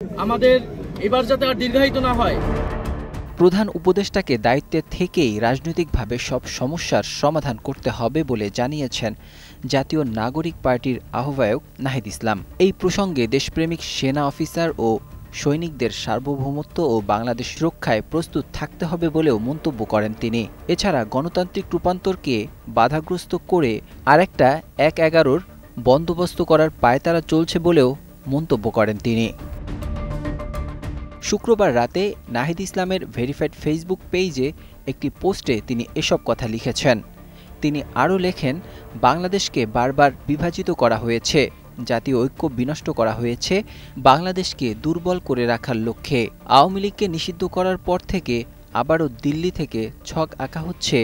আমাদের এবার যাতে আর দীর্ঘায়িত না হয়। প্রধান উপদেষ্টাকে দায়িত্বে থেকেই রাজনৈতিকভাবে সব সমস্যার সমাধান করতে হবে বলে জানিয়েছেন জাতীয় নাগরিক পার্টির আহ্বায়ক নাহিদ ইসলাম। এই প্রসঙ্গে দেশপ্রেমিক সেনা অফিসার ও সৈনিকদের সার্বভৌমত্ব ও বাংলাদেশ রক্ষায় প্রস্তুত থাকতে হবে বলেও মন্তব্য করেন তিনি। এছাড়া গণতান্ত্রিক রূপান্তরকে বাধাগ্রস্ত করে আরেকটা ১/১১ বন্দোবস্ত করার পায়তারা চলছে বলেও মন্তব্য করেন তিনি। শুক্রবার রাতে নাহিদ ইসলামের ভেরিফাইড ফেসবুক পেজে একটি পোস্টে তিনি এসব কথা লিখেছেন। তিনি আরও লেখেন, বাংলাদেশকে বারবার বিভাজিত করা হয়েছে, জাতীয় ঐক্য বিনষ্ট করা হয়েছে বাংলাদেশকে দুর্বল করে রাখার লক্ষ্যে। আওয়ামী লীগকে নিষিদ্ধ করার পর থেকে আবারও দিল্লি থেকে ছক আঁকা হচ্ছে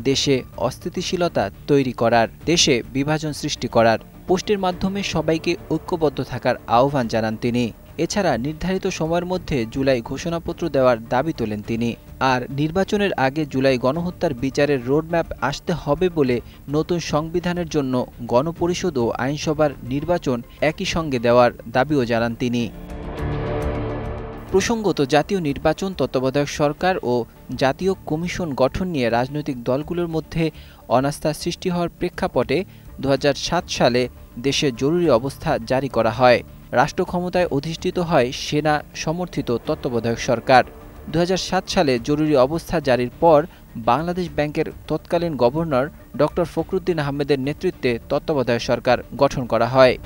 দেশে অস্থিতিশীলতা তৈরি করার, দেশে বিভাজন সৃষ্টি করার। পোস্টের মাধ্যমে সবাইকে ঐক্যবদ্ধ থাকার আহ্বান জানান তিনি। এছাড়া নির্ধারিত সময়ের মধ্যে জুলাই ঘোষণাপত্র দেওয়ার দাবি তোলেন তিনি। আর নির্বাচনের আগে জুলাই গণহত্যার বিচারের রোডম্যাপ আসতে হবে বলে নতুন সংবিধানের জন্য গণপরিষদ ও আইনসভার নির্বাচন একই সঙ্গে দেওয়ার দাবিও জানান তিনি। প্রসঙ্গত, জাতীয় নির্বাচন, তত্ত্বাবধায়ক সরকার ও জাতীয় কমিশন গঠন নিয়ে রাজনৈতিক দলগুলোর মধ্যে অনাস্থা সৃষ্টি হওয়ার প্রেক্ষাপটে ২০০৭ সালে দেশে জরুরি অবস্থা জারি করা হয়। রাষ্ট্র ক্ষমতায় অধিষ্ঠিত হয় সেনা সমর্থিত তত্ত্বাবধায়ক সরকার। ২০০৭ সালে জরুরি অবস্থা জারির পর বাংলাদেশ ব্যাংকের তৎকালীন গভর্নর ড. ফখরুদ্দীন আহমেদের নেতৃত্বে তত্ত্বাবধায়ক সরকার গঠন করা হয়।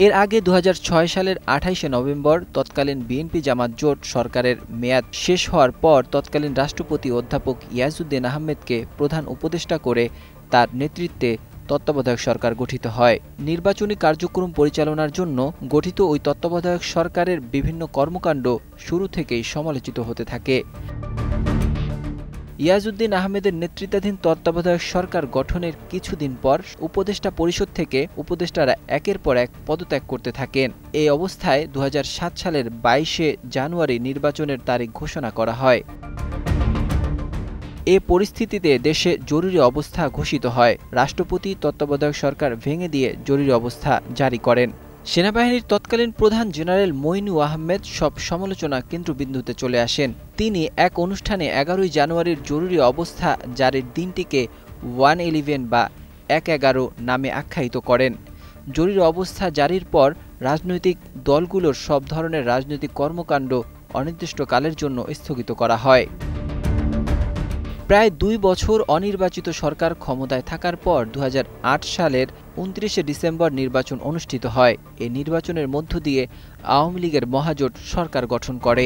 এর আগে ২০০৬ সালের ২৮শে নভেম্বর তৎকালীন বিএনপি জামাত জোট সরকারের মেয়াদ শেষ হওয়ার পর তৎকালীন রাষ্ট্রপতি অধ্যাপক ইয়াজউদ্দিন আহমেদকে প্রধান উপদেষ্টা করে তার নেতৃত্বে তত্ত্বাবধায়ক সরকার গঠিত হয়। নির্বাচনী কার্যক্রম পরিচালনার জন্য গঠিত ওই তত্ত্বাবধায়ক সরকারের বিভিন্ন কর্মকাণ্ড শুরু থেকেই সমালোচিত হতে থাকে। ইয়াজউদ্দিন আহমেদের নেতৃত্বাধীন তত্ত্বাবধায়ক সরকার গঠনের কিছুদিন পর উপদেষ্টা পরিষদ থেকে উপদেষ্টারা একের পর এক পদত্যাগ করতে থাকেন। এই অবস্থায় ২০০৭ সালের ২২শে জানুয়ারি নির্বাচনের তারিখ ঘোষণা করা হয়। এ পরিস্থিতিতে দেশে জরুরি অবস্থা ঘোষিত হয়। রাষ্ট্রপতি তত্ত্বাবধায়ক সরকার ভেঙে দিয়ে জরুরি অবস্থা জারি করেন। সেনাবাহিনীর তৎকালীন প্রধান জেনারেল মইনু আহমেদ সব সমালোচনা কেন্দ্রবিন্দুতে চলে আসেন। তিনি এক অনুষ্ঠানে ১১ই জানুয়ারির জরুরি অবস্থা জারির দিনটিকে 1/11 বা ১/১১ নামে আখ্যায়িত করেন। জরুরি অবস্থা জারির পর রাজনৈতিক দলগুলোর সব ধরনের রাজনৈতিক কর্মকাণ্ড অনির্দিষ্টকালের জন্য স্থগিত করা হয়। প্রায় ২ বছর অনির্বাচিত সরকার ক্ষমতায় থাকার পর ২০০৮ সালের ২৯শে ডিসেম্বর নির্বাচন অনুষ্ঠিত হয়। এই নির্বাচনের মধ্য দিয়ে আওয়ামী লীগের মহাজোট সরকার গঠন করে।